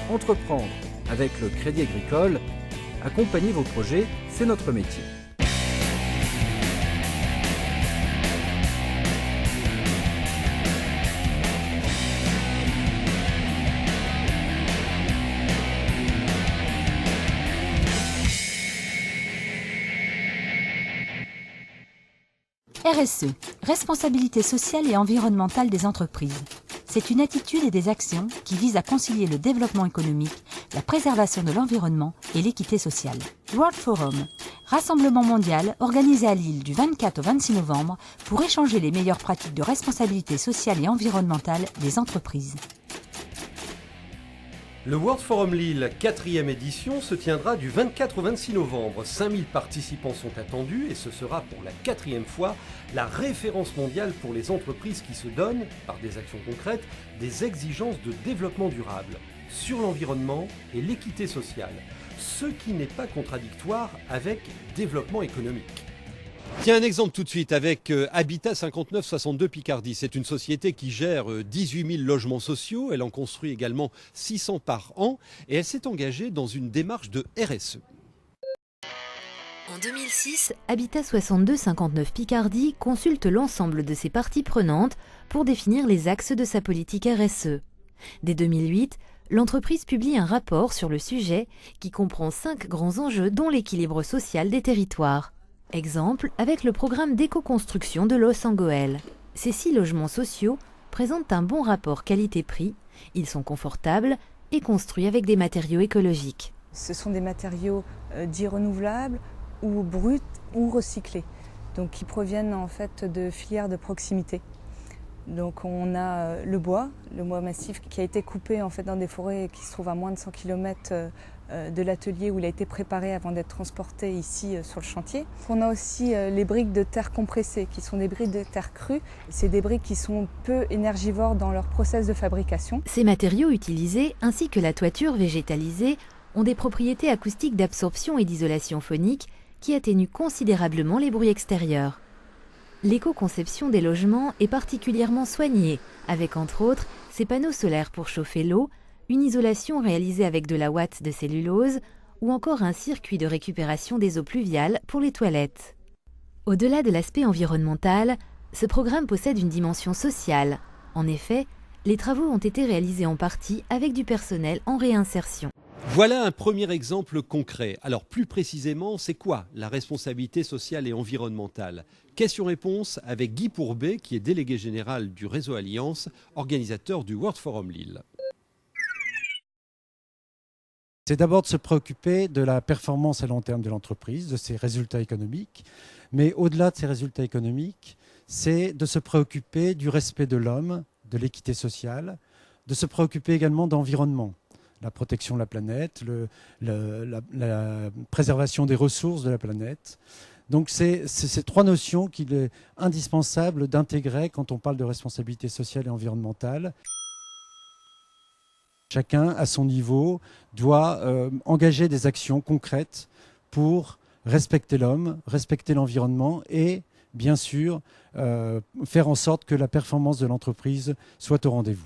Entreprendre avec le Crédit Agricole, accompagner vos projets, c'est notre métier. RSE, responsabilité sociale et environnementale des entreprises. C'est une attitude et des actions qui visent à concilier le développement économique, la préservation de l'environnement et l'équité sociale. World Forum, rassemblement mondial organisé à Lille du 24 au 26 novembre pour échanger les meilleures pratiques de responsabilité sociale et environnementale des entreprises. Le World Forum Lille, 4e édition, se tiendra du 24 au 26 novembre. 5000 participants sont attendus et ce sera pour la 4e fois la référence mondiale pour les entreprises qui se donnent, par des actions concrètes, des exigences de développement durable sur l'environnement et l'équité sociale, ce qui n'est pas contradictoire avec développement économique. Tiens, un exemple tout de suite avec Habitat 5962 Picardie. C'est une société qui gère 18 000 logements sociaux. Elle en construit également 600 par an et elle s'est engagée dans une démarche de RSE. En 2006, Habitat 6259 Picardie consulte l'ensemble de ses parties prenantes pour définir les axes de sa politique RSE. Dès 2008, l'entreprise publie un rapport sur le sujet qui comprend 5 grands enjeux dont l'équilibre social des territoires. Exemple avec le programme d'éco-construction de Los Angoel. Ces 6 logements sociaux présentent un bon rapport qualité-prix, ils sont confortables et construits avec des matériaux écologiques. Ce sont des matériaux dits renouvelables ou bruts ou recyclés, donc qui proviennent en fait de filières de proximité. Donc on a le bois massif qui a été coupé en fait dans des forêts qui se trouvent à moins de 100 km de l'atelier où il a été préparé avant d'être transporté ici sur le chantier. On a aussi les briques de terre compressées qui sont des briques de terre crues. C'est des briques qui sont peu énergivores dans leur process de fabrication. Ces matériaux utilisés ainsi que la toiture végétalisée ont des propriétés acoustiques d'absorption et d'isolation phonique qui atténuent considérablement les bruits extérieurs. L'éco-conception des logements est particulièrement soignée, avec entre autres ces panneaux solaires pour chauffer l'eau, une isolation réalisée avec de la ouate de cellulose ou encore un circuit de récupération des eaux pluviales pour les toilettes. Au-delà de l'aspect environnemental, ce programme possède une dimension sociale. En effet, les travaux ont été réalisés en partie avec du personnel en réinsertion. Voilà un premier exemple concret. Alors plus précisément, c'est quoi la responsabilité sociale et environnementale? Question-réponse avec Guy Pourbet, qui est délégué général du réseau Alliance, organisateur du World Forum Lille. C'est d'abord de se préoccuper de la performance à long terme de l'entreprise, de ses résultats économiques. Mais au-delà de ces résultats économiques, c'est de se préoccuper du respect de l'homme, de l'équité sociale, de se préoccuper également d'environnement. La protection de la planète, la préservation des ressources de la planète. Donc c'est ces 3 notions qu'il est indispensable d'intégrer quand on parle de responsabilité sociale et environnementale. Chacun, à son niveau, doit engager des actions concrètes pour respecter l'homme, respecter l'environnement et, bien sûr, faire en sorte que la performance de l'entreprise soit au rendez-vous.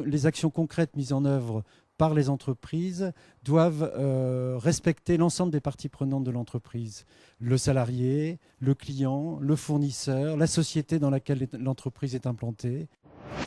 Les actions concrètes mises en œuvre par les entreprises doivent respecter l'ensemble des parties prenantes de l'entreprise. Le salarié, le client, le fournisseur, la société dans laquelle l'entreprise est implantée.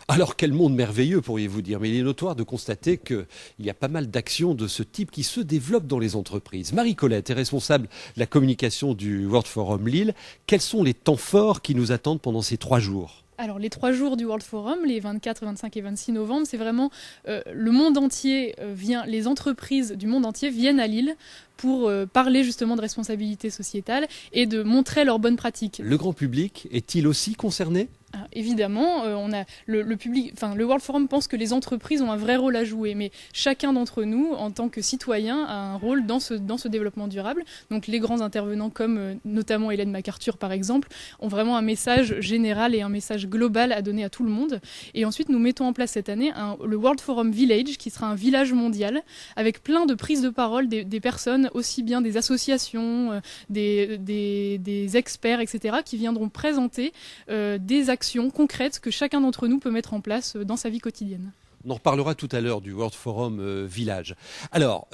Alors quel monde merveilleux pourriez-vous dire, mais il est notoire de constater qu'il y a pas mal d'actions de ce type qui se développent dans les entreprises. Marie-Colette est responsable de la communication du World Forum Lille. Quels sont les temps forts qui nous attendent pendant ces 3 jours ? Alors les 3 jours du World Forum, les 24, 25 et 26 novembre, c'est vraiment le monde entier les entreprises du monde entier viennent à Lille pour parler justement de responsabilité sociétale et de montrer leurs bonnes pratiques. Le grand public est-il aussi concerné ? Évidemment, on a le public, le World Forum pense que les entreprises ont un vrai rôle à jouer, mais chacun d'entre nous, en tant que citoyen, a un rôle dans ce développement durable. Donc les grands intervenants, comme notamment Hélène MacArthur par exemple, ont vraiment un message général et un message global à donner à tout le monde. Et ensuite, nous mettons en place cette année le World Forum Village, qui sera un village mondial, avec plein de prises de parole des personnes, aussi bien des associations, des experts, etc., qui viendront présenter des actions concrètes que chacun d'entre nous peut mettre en place dans sa vie quotidienne. On en reparlera tout à l'heure du World Forum Village. Alors,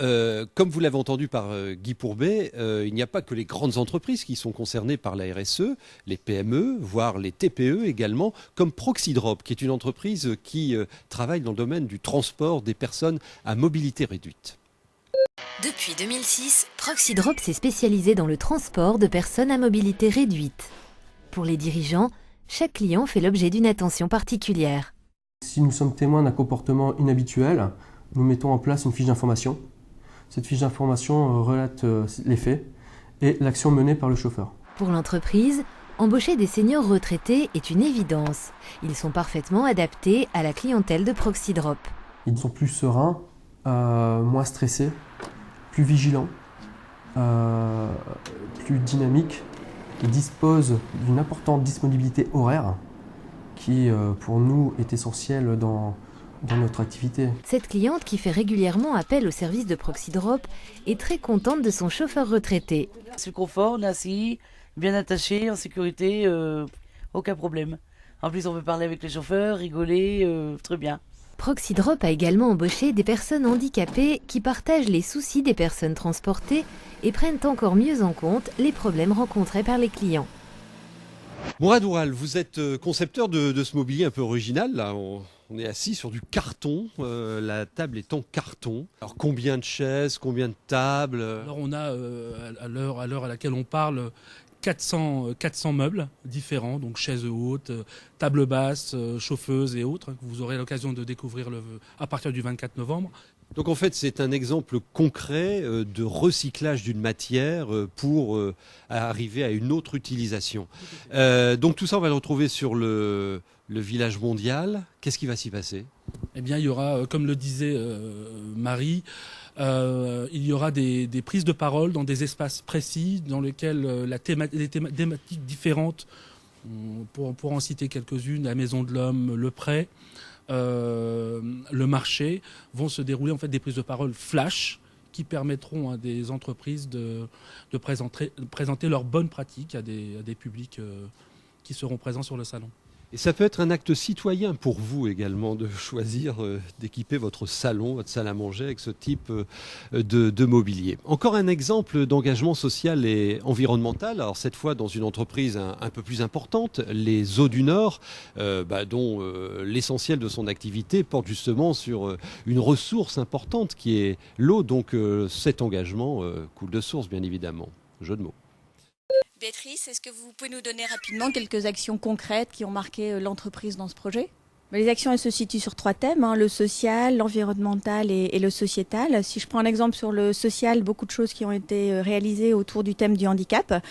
comme vous l'avez entendu par Guy Pourbet, il n'y a pas que les grandes entreprises qui sont concernées par la RSE, les PME, voire les TPE également, comme Proxydrop, qui est une entreprise qui travaille dans le domaine du transport des personnes à mobilité réduite. Depuis 2006, Proxydrop s'est spécialisé dans le transport de personnes à mobilité réduite. Pour les dirigeants, chaque client fait l'objet d'une attention particulière. Si nous sommes témoins d'un comportement inhabituel, nous mettons en place une fiche d'information. Cette fiche d'information relate les faits et l'action menée par le chauffeur. Pour l'entreprise, embaucher des seniors retraités est une évidence. Ils sont parfaitement adaptés à la clientèle de Proxydrop. Ils sont plus sereins, moins stressés, plus vigilants, plus dynamiques. Ils disposent d'une importante disponibilité horaire qui, pour nous, est essentielle dans notre activité. Cette cliente, qui fait régulièrement appel au service de Proxydrop, est très contente de son chauffeur retraité. C'est le confort, on est assis, bien attaché, en sécurité, aucun problème. En plus, on peut parler avec les chauffeurs, rigoler, très bien. Proxydrop a également embauché des personnes handicapées qui partagent les soucis des personnes transportées et prennent encore mieux en compte les problèmes rencontrés par les clients. Mourad Oural, vous êtes concepteur de ce mobilier un peu original. Là, on est assis sur du carton, la table est en carton. Alors combien de chaises, combien de tables? Alors on a, à l'heure à laquelle on parle, 400 meubles différents, donc chaises hautes, tables basses, chauffeuses et autres, que vous aurez l'occasion de découvrir à partir du 24 novembre. Donc en fait, c'est un exemple concret de recyclage d'une matière pour arriver à une autre utilisation. Donc tout ça, on va le retrouver sur le village mondial. Qu'est-ce qui va s'y passer? Eh bien, il y aura, comme le disait Marie, il y aura des prises de parole dans des espaces précis dans lesquels des thématiques différentes, pour en citer quelques-unes, la Maison de l'Homme, le Prêt, le marché, vont se dérouler en fait des prises de parole flash qui permettront à des entreprises de présenter leurs bonnes pratiques à des publics qui seront présents sur le salon. Et ça peut être un acte citoyen pour vous également de choisir d'équiper votre salon, votre salle à manger avec ce type de mobilier. Encore un exemple d'engagement social et environnemental, alors cette fois dans une entreprise un peu plus importante, les Eaux du Nord, dont l'essentiel de son activité porte justement sur une ressource importante qui est l'eau. Donc cet engagement coule de source bien évidemment. Jeu de mots. Béatrice, est-ce que vous pouvez nous donner rapidement quelques actions concrètes qui ont marqué l'entreprise dans ce projet? Les actions, elles se situent sur 3 thèmes, le social, l'environnemental et le sociétal. Si je prends un exemple sur le social, beaucoup de choses qui ont été réalisées autour du thème du handicap.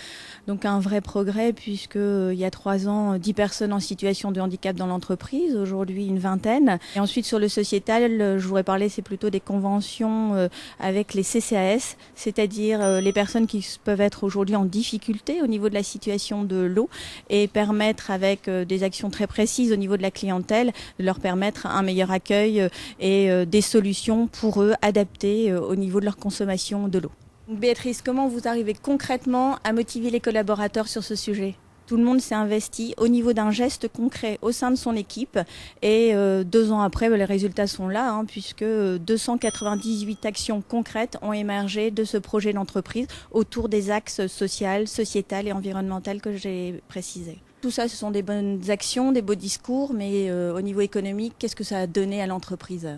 Donc un vrai progrès puisque il y a 3 ans, 10 personnes en situation de handicap dans l'entreprise, aujourd'hui une vingtaine. Et ensuite sur le sociétal, je voudrais parler, c'est plutôt des conventions avec les CCAS, c'est-à-dire les personnes qui peuvent être aujourd'hui en difficulté au niveau de la situation de l'eau et permettre avec des actions très précises au niveau de la clientèle de leur permettre un meilleur accueil et des solutions pour eux adaptées au niveau de leur consommation de l'eau. Béatrice, comment vous arrivez concrètement à motiver les collaborateurs sur ce sujet? Tout le monde s'est investi au niveau d'un geste concret au sein de son équipe et 2 ans après, les résultats sont là puisque 298 actions concrètes ont émergé de ce projet d'entreprise autour des axes social, sociétal et environnemental que j'ai précisés. Tout ça, ce sont des bonnes actions, des beaux discours, mais au niveau économique, qu'est-ce que ça a donné à l'entreprise?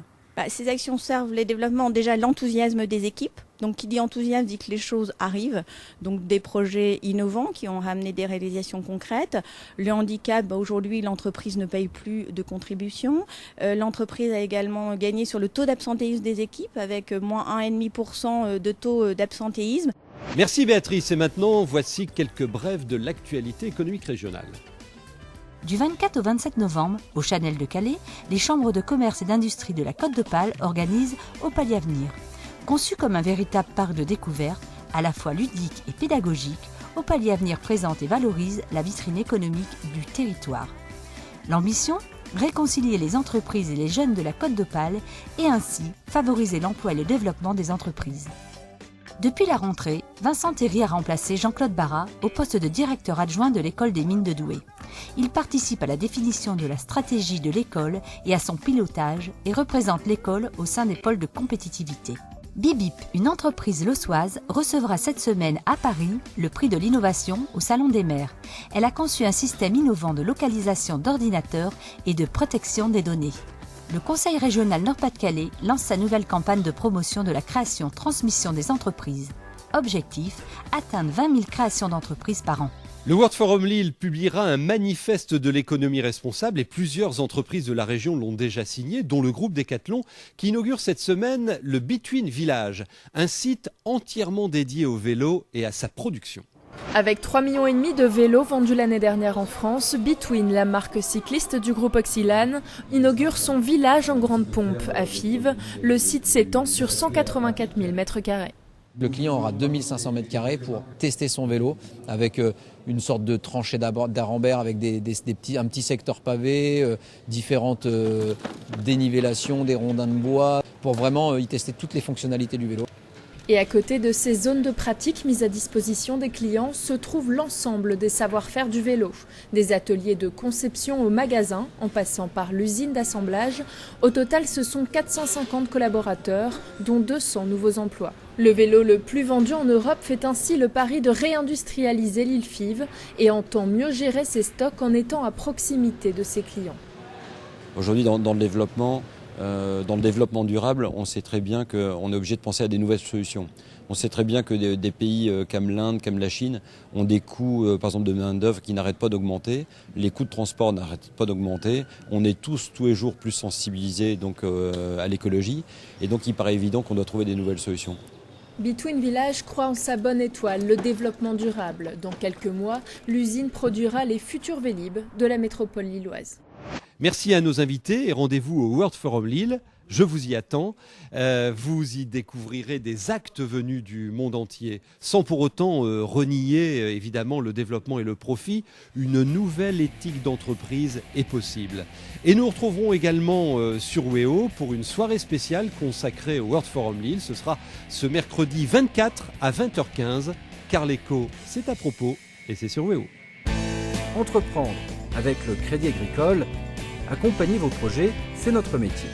Ces actions servent les développements, déjà l'enthousiasme des équipes. Donc qui dit enthousiasme dit que les choses arrivent. Donc des projets innovants qui ont ramené des réalisations concrètes. Le handicap, aujourd'hui l'entreprise ne paye plus de contribution. L'entreprise a également gagné sur le taux d'absentéisme des équipes avec moins 1,5% de taux d'absentéisme. Merci Béatrice. Et maintenant, voici quelques brèves de l'actualité économique régionale. Du 24 au 27 novembre, au Chanel de Calais, les chambres de commerce et d'industrie de la Côte d'Opale organisent Opalie Avenir. Conçu comme un véritable parc de découverte, à la fois ludique et pédagogique, Opalie Avenir présente et valorise la vitrine économique du territoire. L'ambition ? Réconcilier les entreprises et les jeunes de la Côte d'Opale et ainsi favoriser l'emploi et le développement des entreprises. Depuis la rentrée, Vincent Théry a remplacé Jean-Claude Barra au poste de directeur adjoint de l'école des mines de Douai. Il participe à la définition de la stratégie de l'école et à son pilotage et représente l'école au sein des pôles de compétitivité. Bibip, une entreprise lossoise, recevra cette semaine à Paris le prix de l'innovation au Salon des maires. Elle a conçu un système innovant de localisation d'ordinateurs et de protection des données. Le Conseil régional Nord-Pas-de-Calais lance sa nouvelle campagne de promotion de la création-transmission des entreprises. Objectif, atteindre 20 000 créations d'entreprises par an. Le World Forum Lille publiera un manifeste de l'économie responsable et plusieurs entreprises de la région l'ont déjà signé, dont le groupe Decathlon qui inaugure cette semaine le Between Village, un site entièrement dédié au vélo et à sa production. Avec 3,5 millions de vélos vendus l'année dernière en France, Between, la marque cycliste du groupe Oxylane, inaugure son village en grande pompe à Fives. Le site s'étend sur 184 000 m². Le client aura 2500 m² pour tester son vélo avec une sorte de tranchée d'Arambert avec un petit secteur pavé, différentes dénivellations, des rondins de bois pour vraiment y tester toutes les fonctionnalités du vélo. Et à côté de ces zones de pratique mises à disposition des clients se trouve l'ensemble des savoir-faire du vélo. Des ateliers de conception au magasin, en passant par l'usine d'assemblage. Au total, ce sont 450 collaborateurs, dont 200 nouveaux emplois. Le vélo le plus vendu en Europe fait ainsi le pari de réindustrialiser l'île Fives et entend mieux gérer ses stocks en étant à proximité de ses clients. Aujourd'hui, dans le développement durable, on sait très bien qu'on est obligé de penser à des nouvelles solutions. On sait très bien que des pays comme l'Inde, comme la Chine, ont des coûts, par exemple, de main-d'œuvre qui n'arrêtent pas d'augmenter. Les coûts de transport n'arrêtent pas d'augmenter. On est tous les jours plus sensibilisés à l'écologie. Et donc, il paraît évident qu'on doit trouver des nouvelles solutions. Between Village croit en sa bonne étoile, le développement durable. Dans quelques mois, l'usine produira les futurs Vélib de la métropole lilloise. Merci à nos invités et rendez-vous au World Forum Lille. Je vous y attends. Vous y découvrirez des actes venus du monde entier, sans pour autant renier évidemment le développement et le profit. Une nouvelle éthique d'entreprise est possible. Et nous retrouverons également sur WEO pour une soirée spéciale consacrée au World Forum Lille. Ce sera ce mercredi 24 à 20h15, car l'éco, c'est à propos et c'est sur WEO. Entreprendre avec le Crédit Agricole, accompagner vos projets, c'est notre métier.